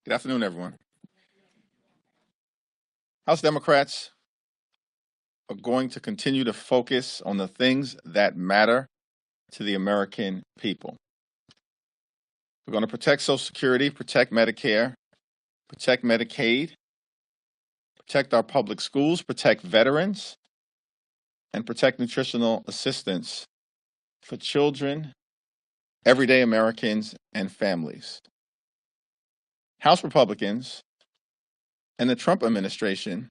Good afternoon, everyone. House Democrats are going to continue to focus on the things that matter to the American people. We're going to protect Social Security, protect Medicare, protect Medicaid, protect our public schools, protect veterans, and protect nutritional assistance for children, everyday Americans, and families. House Republicans and the Trump administration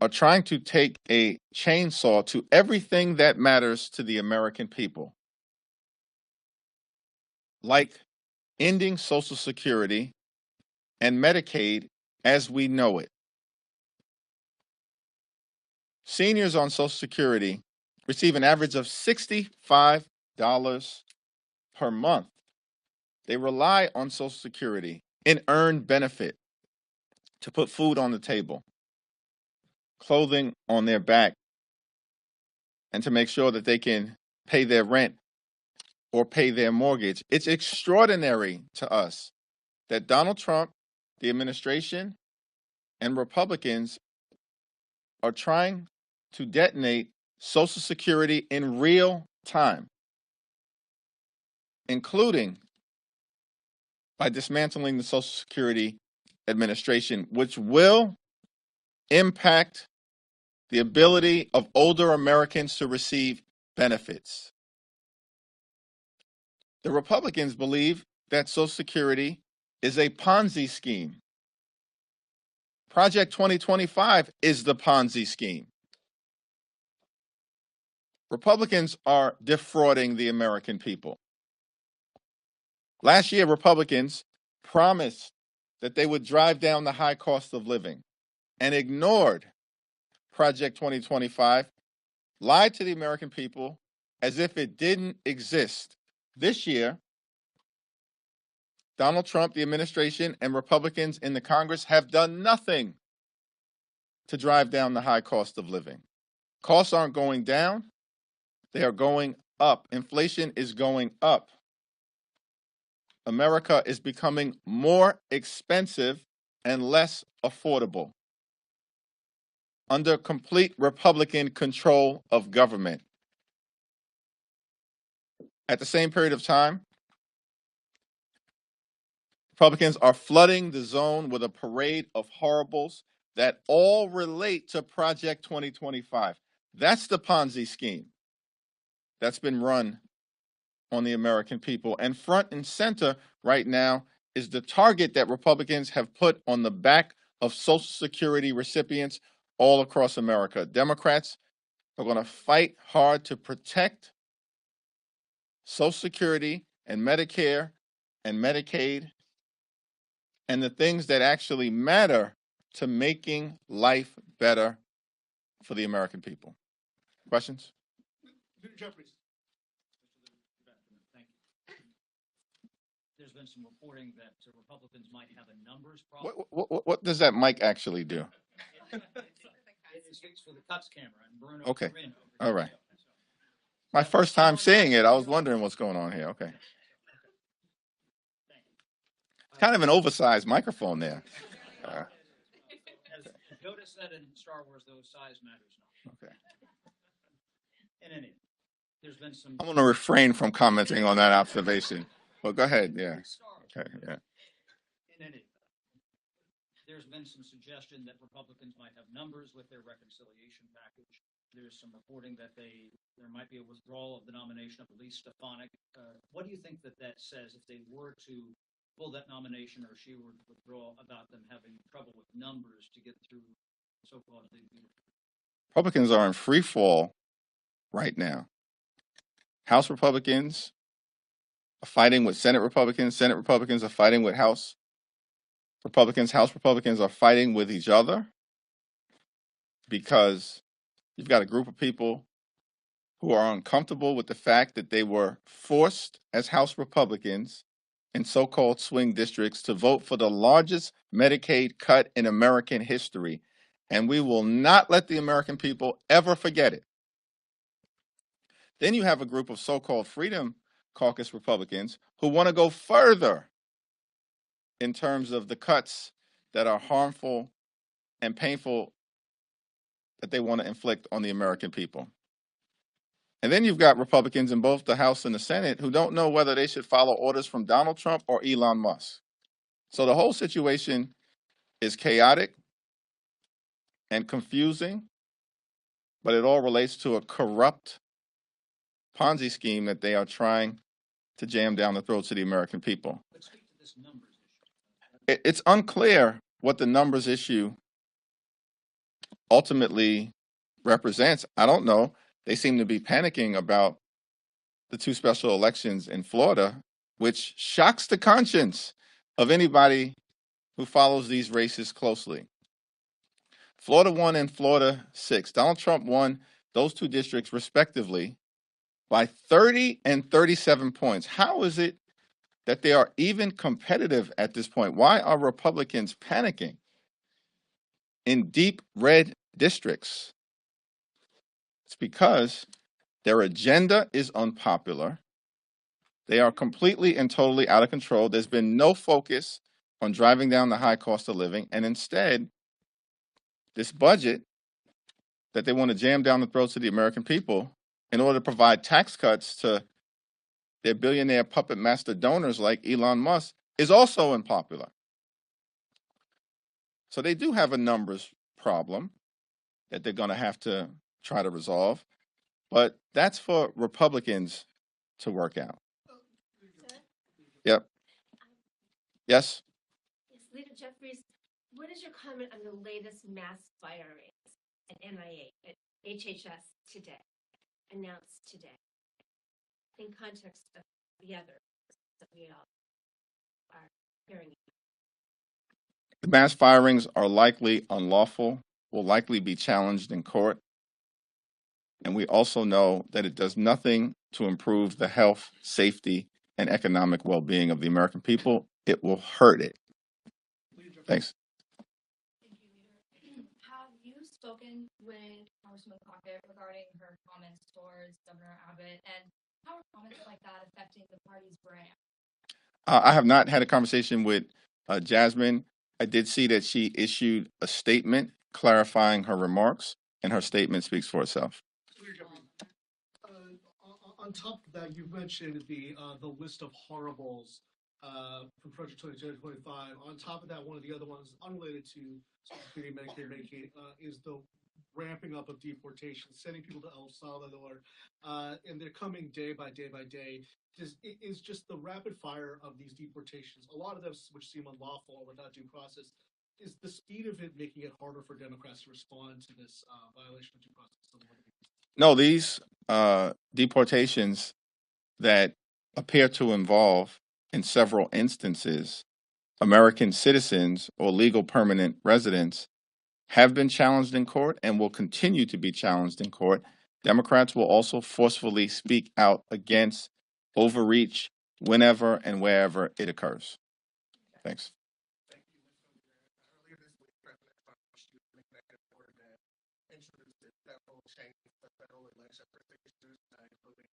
are trying to take a chainsaw to everything that matters to the American people, like ending Social Security and Medicaid as we know it. Seniors on Social Security receive an average of $65 per month. They rely on Social Security and earned benefit to put food on the table, clothing on their back, and to make sure that they can pay their rent or pay their mortgage. It's extraordinary to us that Donald Trump, the administration, and Republicans are trying to detonate Social Security in real time, including by dismantling the Social Security Administration, which will impact the ability of older Americans to receive benefits. The Republicans believe that Social Security is a Ponzi scheme. Project 2025 is the Ponzi scheme. Republicans are defrauding the American people. Last year, Republicans promised that they would drive down the high cost of living and ignored Project 2025, lied to the American people as if it didn't exist. This year, Donald Trump, the administration, and Republicans in the Congress have done nothing to drive down the high cost of living. Costs aren't going down, they are going up. Inflation is going up. America is becoming more expensive and less affordable under complete Republican control of government. At the same period of time, Republicans are flooding the zone with a parade of horribles that all relate to Project 2025. That's the Ponzi scheme that's been run on the American people. And front and center right now is the target that Republicans have put on the back of Social Security recipients all across America. Democrats are going to fight hard to protect Social Security and Medicare and Medicaid and the things that actually matter to making life better for the American people. Questions? Leader Jeffries. Thank you. There's been some reporting that Republicans might have a numbers problem. What does that mic actually do? It speaks for the cuts camera and Bruno. Okay. All right. My first time seeing it, I was wondering what's going on here. Okay. Kind of an oversized microphone there. As Yoda said in Star Wars, those size matters not. Okay. In any, there's been some. I'm going to refrain from commenting on that observation. Well, go ahead. Yeah. Okay. Yeah. In any, there's been some suggestion that Republicans might have numbers with their reconciliation package. There's some reporting that there might be a withdrawal of the nomination of Elise Stefanik. What do you think that says if they were to pull that nomination or she were to withdraw, about them having trouble with numbers to get through so-called leadership? Republicans are in free fall right now. House Republicans are fighting with Senate Republicans. Senate Republicans are fighting with House Republicans. House Republicans are fighting with each other because you've got a group of people who are uncomfortable with the fact that they were forced as House Republicans in so-called swing districts to vote for the largest Medicaid cut in American history. And we will not let the American people ever forget it. Then you have a group of so-called Freedom Caucus Republicans who want to go further in terms of the cuts that are harmful and painful that they want to inflict on the American people. And then you've got Republicans in both the House and the Senate who don't know whether they should follow orders from Donald Trump or Elon Musk. So the whole situation is chaotic and confusing, but it all relates to a corrupt Ponzi scheme that they are trying to jam down the throats of the American people. Let's speak to this numbers issue. It's unclear what the numbers issue ultimately represents. I don't know. They seem to be panicking about the two special elections in Florida, which shocks the conscience of anybody who follows these races closely. Florida 1 and Florida 6. Donald Trump won those two districts respectively by 30 and 37 points. How is it that they are even competitive at this point? Why are Republicans panicking in deep red districts? It's because their agenda is unpopular. They are completely and totally out of control. There's been no focus on driving down the high cost of living. And instead, this budget that they want to jam down the throats of the American people in order to provide tax cuts to their billionaire puppet master donors like Elon Musk is also unpopular. So they do have a numbers problem that they're going to have to try to resolve. But that's for Republicans to work out. Yep. Yes? Yes, Leader Jeffries, what is your comment on the latest mass firings at NIH, at HHS today, announced today, in context of the others that we all are hearing? The mass firings are likely unlawful, will likely be challenged in court. And we also know that it does nothing to improve the health, safety, and economic well-being of the American people. It will hurt it. Thanks. Thank you, Leader. Have you spoken with Congresswoman Crockett regarding her comments towards Governor Abbott, and how are comments like that affecting the party's brand? I have not had a conversation with Jasmine. I did see that she issued a statement clarifying her remarks, and her statement speaks for itself. On top of that, you've mentioned the list of horribles from Project 2025. On top of that, one of the other ones unrelated to Social Security, Medicare, Medicaid is the ramping up of deportation, sending people to El Salvador, and they're coming day by day by day. Is just the rapid fire of these deportations, a lot of them which seem unlawful or without due process, is the speed of it making it harder for Democrats to respond to this violation of due process? No, these deportations that appear to involve, in several instances, American citizens or legal permanent residents have been challenged in court and will continue to be challenged in court. Democrats will also forcefully speak out against overreach whenever and wherever it occurs. Thanks. Earlier this week, President Trump issued an executive order that introduced several changes to federal election procedures, including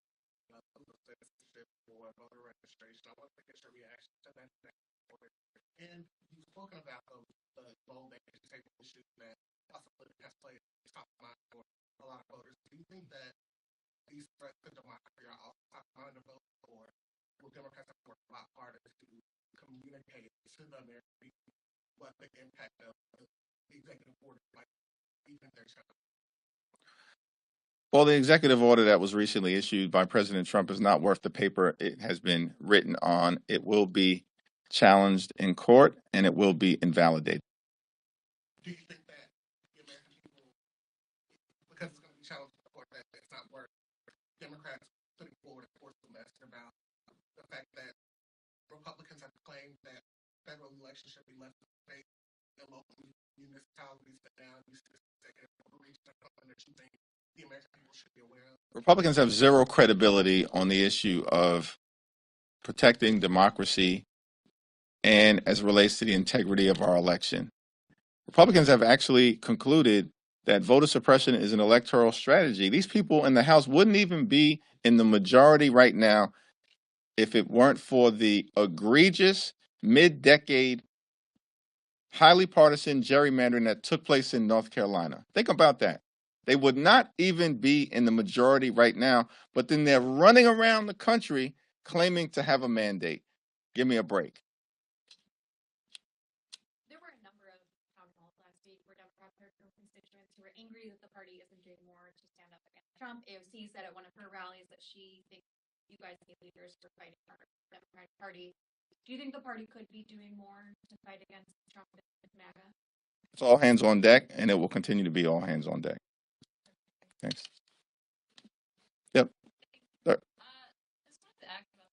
legal citizenship for voter registration. I want to get your reaction to that order. And you've spoken about the role that educational issues that possibly has played top of mind for a lot of voters. Do you think that these threats to democracy are also top of mind of voters, or will Democrats have to work a lot harder to communicate to the American people what the impact of the executive order might be, even if they're trying? Well, the executive order that was recently issued by President Trump is not worth the paper it has been written on. It will be challenged in court, and it will be invalidated. Do you think that the American people, because it's going to be challenged in court, that it's not worth Democrats putting forward a forceful message about the fact that Republicans have claimed that federal elections should be left to state and local municipalities, that now these executive overreach that you think the American people should be aware of? Republicans have zero credibility on the issue of protecting democracy and as it relates to the integrity of our election. Republicans have actually concluded that voter suppression is an electoral strategy. These people in the House wouldn't even be in the majority right now if it weren't for the egregious mid-decade, highly partisan gerrymandering that took place in North Carolina. Think about that. They would not even be in the majority right now, but then they're running around the country claiming to have a mandate. Give me a break. There were a number of town halls last week where Democrats heard from constituents who were angry that the party isn't doing more to stand up against Trump. AOC said at one of her rallies that she thinks you guys need leaders for fighting our Democratic Party. Do you think the party could be doing more to fight against Trump and MAGA? It's all hands on deck, and it will continue to be all hands on deck. Thanks. Yep. Sir. Just wanted to ask about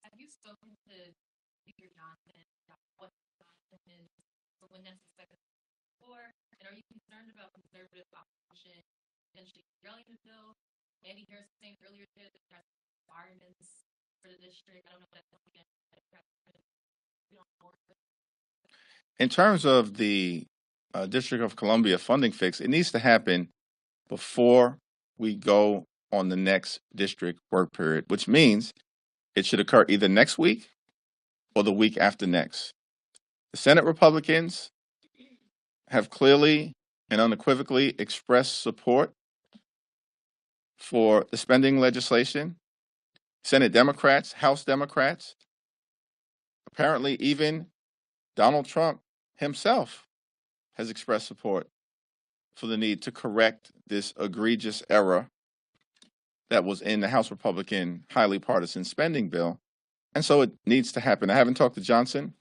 have you spoken to Leader Johnson about what Johnson is for when necessary for? And are you concerned about conservative opposition potentially derailing the bill? Andy Harris saying earlier today that there are requirements for the district. I don't know if that's something that In terms of the District of Columbia funding fix, it needs to happen before we go on the next district work period, which means it should occur either next week or the week after next. The Senate Republicans have clearly and unequivocally expressed support for the spending legislation. Senate Democrats, House Democrats, apparently even Donald Trump himself has expressed support for the need to correct this egregious error that was in the House Republican highly partisan spending bill. And so it needs to happen. I haven't talked to Johnson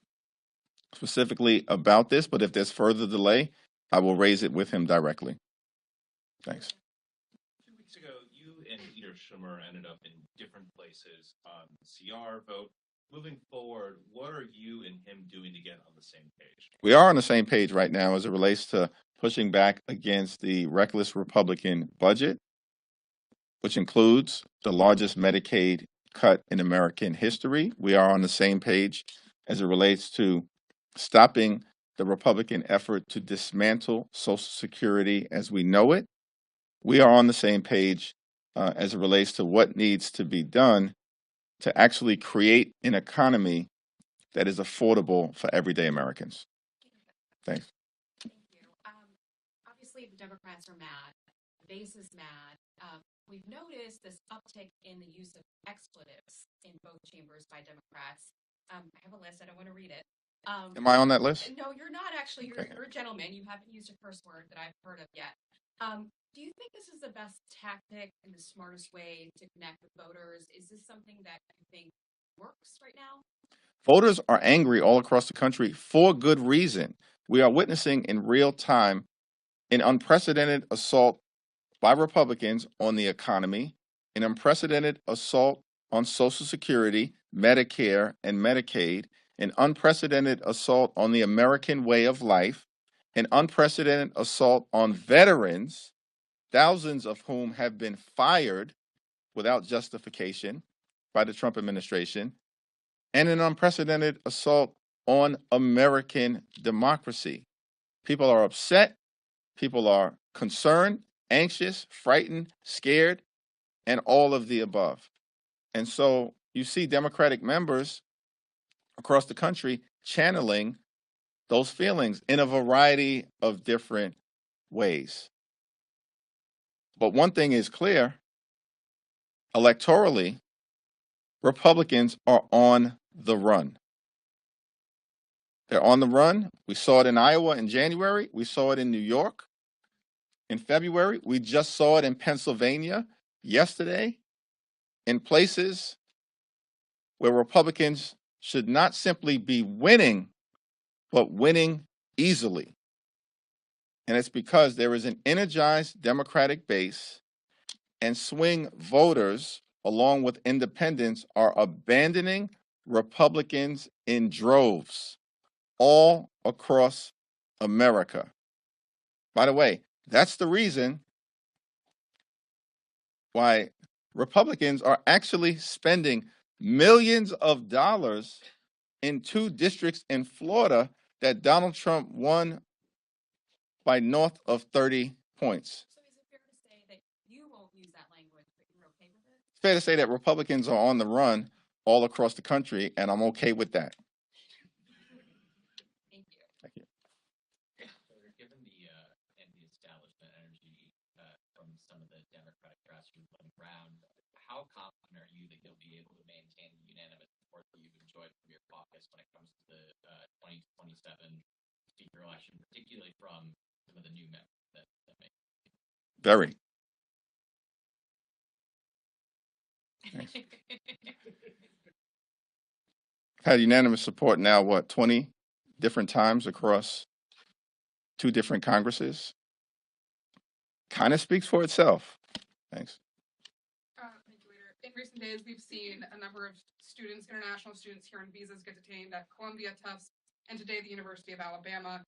specifically about this, but if there's further delay, I will raise it with him directly. Thanks. 2 weeks ago, you and Leader Schumer ended up in different places on the CR vote. Moving forward, what are you and him doing to get on the same page? We are on the same page right now as it relates to pushing back against the reckless Republican budget, which includes the largest Medicaid cut in American history. We are on the same page as it relates to stopping the Republican effort to dismantle Social Security as we know it. We are on the same page as it relates to what needs to be done to actually create an economy that is affordable for everyday Americans. Thanks. Thank you. Obviously, the Democrats are mad. The base is mad. We've noticed this uptick in the use of expletives in both chambers by Democrats. I have a list. I don't want to read it. Am I on that list? No, you're not actually. Okay. You're a gentleman. You haven't used a curse word that I've heard of yet. Do you think this is the best tactic and the smartest way to connect with voters? Is this something that you think works right now? Voters are angry all across the country for good reason. We are witnessing in real time an unprecedented assault by Republicans on the economy, an unprecedented assault on Social Security, Medicare, and Medicaid, an unprecedented assault on the American way of life, an unprecedented assault on veterans, thousands of whom have been fired without justification by the Trump administration, and an unprecedented assault on American democracy. People are upset, people are concerned, anxious, frightened, scared, and all of the above. And so you see Democratic members across the country channeling those feelings in a variety of different ways. But one thing is clear, electorally, Republicans are on the run. They're on the run. We saw it in Iowa in January. We saw it in New York in February. We just saw it in Pennsylvania yesterday, in places where Republicans should not simply be winning, but winning easily. And it's because there is an energized Democratic base, and swing voters, along with independents, are abandoning Republicans in droves all across America. By the way, that's the reason why Republicans are actually spending millions of dollars in 2 districts in Florida that Donald Trump won by north of 30 points. So is it fair to say that you won't use that language, but you're okay with it? It's fair to say that Republicans are on the run all across the country, and I'm okay with that. enjoyed from your caucus when it comes to the 2027 speaker election, particularly from some of the new members that may. Very. Had unanimous support now, what, 20 different times across 2 different Congresses? Kind of speaks for itself. Thanks. Thank you, Leader. In recent days, we've seen a number of students, international students here on visas, get detained at Columbia, Tufts, and today the University of Alabama.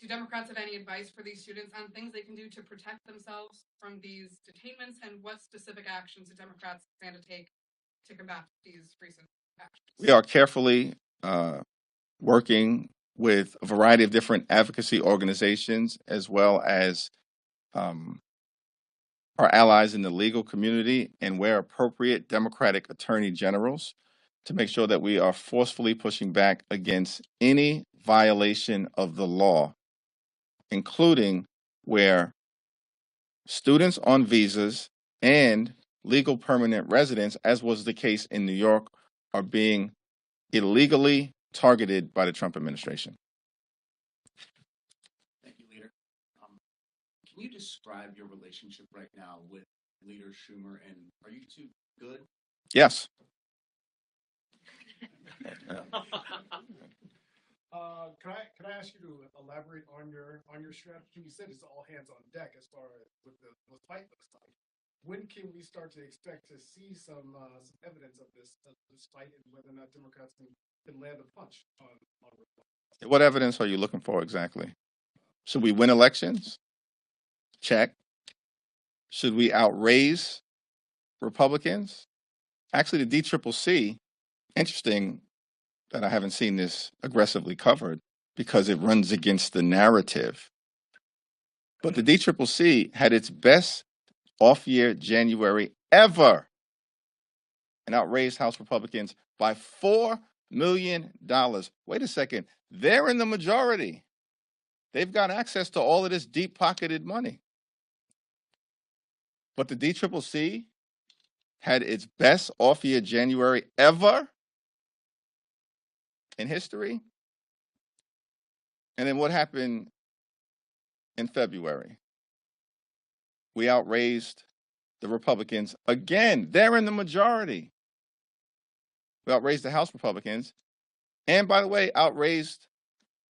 Do Democrats have any advice for these students on things they can do to protect themselves from these detainments, and what specific actions do Democrats plan to take to combat these recent actions? We are carefully working with a variety of different advocacy organizations, as well as our allies in the legal community, and where appropriate, Democratic attorney generals, to make sure that we are forcefully pushing back against any violation of the law, including where students on visas and legal permanent residents, as was the case in New York, are being illegally targeted by the Trump administration. Thank you, Leader. Can you describe your relationship right now with Leader Schumer, and are you two good? Yes. Can I ask you to elaborate on your strategy? You said it's all hands on deck as far as what the fight looks like. When can we start to expect to see some evidence of this fight, and whether or not Democrats can land a punch on Republicans? What evidence are you looking for exactly? Should we win elections? Check. Should we outraise Republicans? Actually, the DCCC, interesting that I haven't seen this aggressively covered because it runs against the narrative. But the DCCC had its best off-year January ever and outraised House Republicans by $4 million. Wait a second. They're in the majority. They've got access to all of this deep-pocketed money. But the DCCC had its best off-year January ever in history. And then what happened in February? We outraised the Republicans again. They're in the majority. We outraised the House Republicans. And by the way, outraised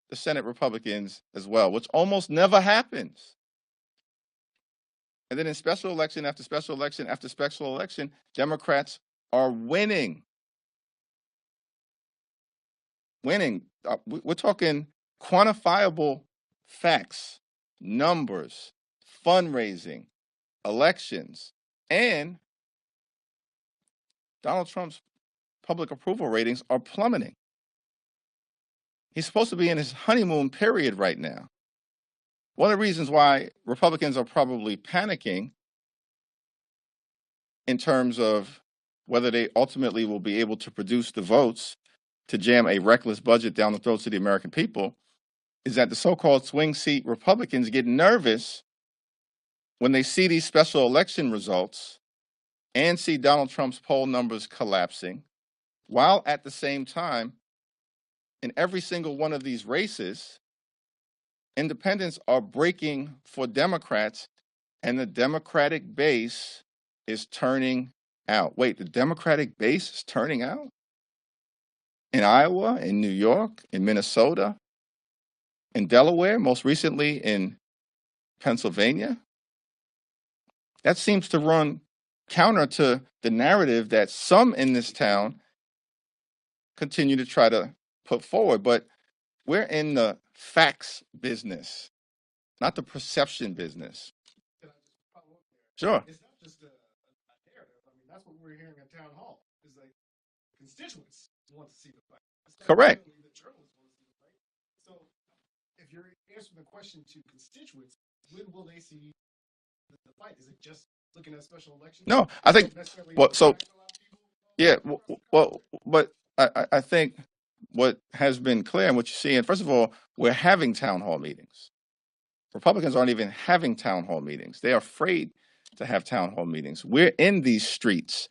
the Senate Republicans as well, which almost never happens. And then in special election after special election after special election, Democrats are winning. Winning. We're talking quantifiable facts, numbers, fundraising, elections, and Donald Trump's public approval ratings are plummeting. He's supposed to be in his honeymoon period right now. One of the reasons why Republicans are probably panicking in terms of whether they ultimately will be able to produce the votes to jam a reckless budget down the throats of the American people is that the so-called swing seat Republicans get nervous when they see these special election results and see Donald Trump's poll numbers collapsing, while at the same time, in every single one of these races, independents are breaking for Democrats, and the Democratic base is turning out. Wait, the Democratic base is turning out? In Iowa, in New York, in Minnesota, in Delaware, most recently in Pennsylvania? That seems to run counter to the narrative that some in this town continue to try to put forward. But we're in the facts business, not the perception business. Can I just follow up there? Sure. It's not just a narrative. I mean, that's what we're hearing at town hall. It's like constituents want to see the fight. Correct. The journalists want to see the fight. So if you're answering the question to constituents, when will they see the fight? Is it just looking at special elections? No, I think, well, so, yeah, well, but I think what has been clear and what you see, and first of all, we're having town hall meetings. Republicans aren't even having town hall meetings. They are afraid to have town hall meetings. We're in these streets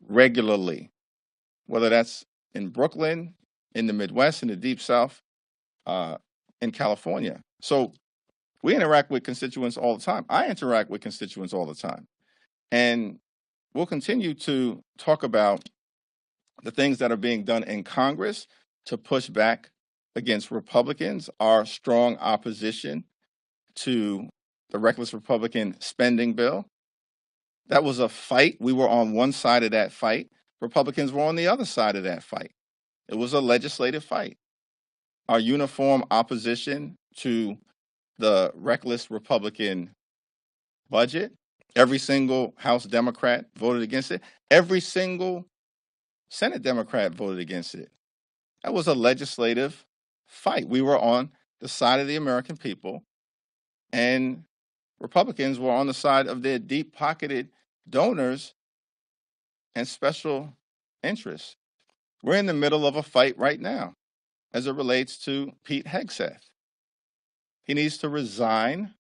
regularly, whether that's in Brooklyn, in the Midwest, in the Deep South, in California. So we interact with constituents all the time. I interact with constituents all the time. And we'll continue to talk about the things that are being done in Congress to push back against Republicans, our strong opposition to the reckless Republican spending bill. That was a fight. We were on one side of that fight. Republicans were on the other side of that fight. It was a legislative fight. Our uniform opposition to the reckless Republican budget, every single House Democrat voted against it. Every single Senate Democrat voted against it. That was a legislative fight. We were on the side of the American people, and Republicans were on the side of their deep-pocketed donors and special interests. We're in the middle of a fight right now as it relates to Pete Hegseth. He needs to resign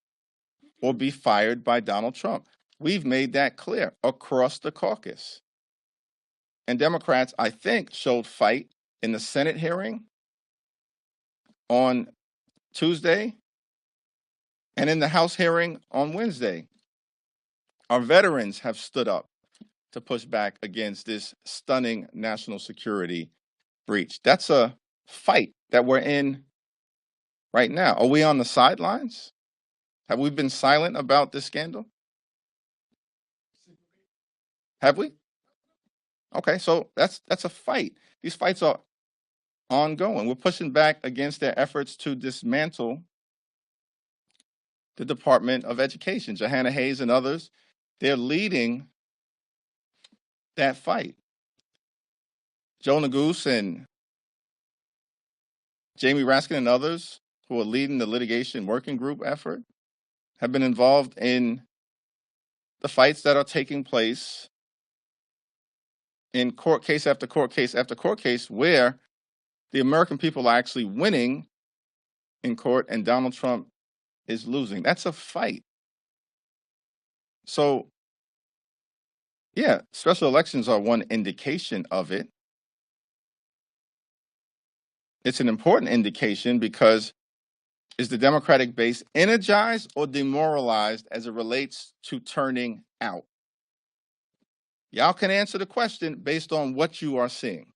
or be fired by Donald Trump. We've made that clear across the caucus. And Democrats, I think, showed fight in the Senate hearing on Tuesday and in the House hearing on Wednesday. Our veterans have stood up to push back against this stunning national security breach. That's a fight that we're in right now. Are we on the sidelines? Have we been silent about this scandal? Have we? Okay, so that's a fight. These fights are ongoing. We're pushing back against their efforts to dismantle the Department of Education. Johanna Hayes and others, they're leading that fight. Joe Neguse and Jamie Raskin and others who are leading the litigation working group effort have been involved in the fights that are taking place in court case after court case after court case where the American people are actually winning in court and Donald Trump is losing. That's a fight. So, yeah, special elections are one indication of it. It's an important indication because is the Democratic base energized or demoralized as it relates to turning out? Y'all can answer the question based on what you are seeing.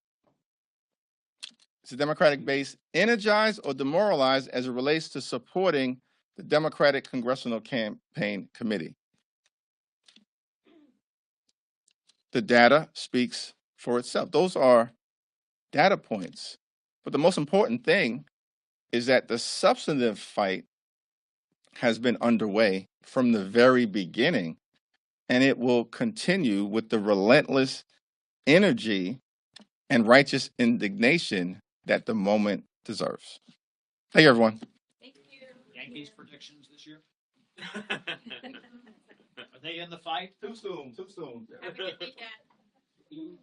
Is the Democratic base energized or demoralized as it relates to supporting the Democratic Congressional Campaign Committee? The data speaks for itself. Those are data points. But the most important thing is that the substantive fight has been underway from the very beginning, and it will continue with the relentless energy and righteous indignation that the moment deserves. Thank you, everyone. Thank you. Yankees predictions this year? Are they in the fight? Too soon, too soon. Have a good weekend.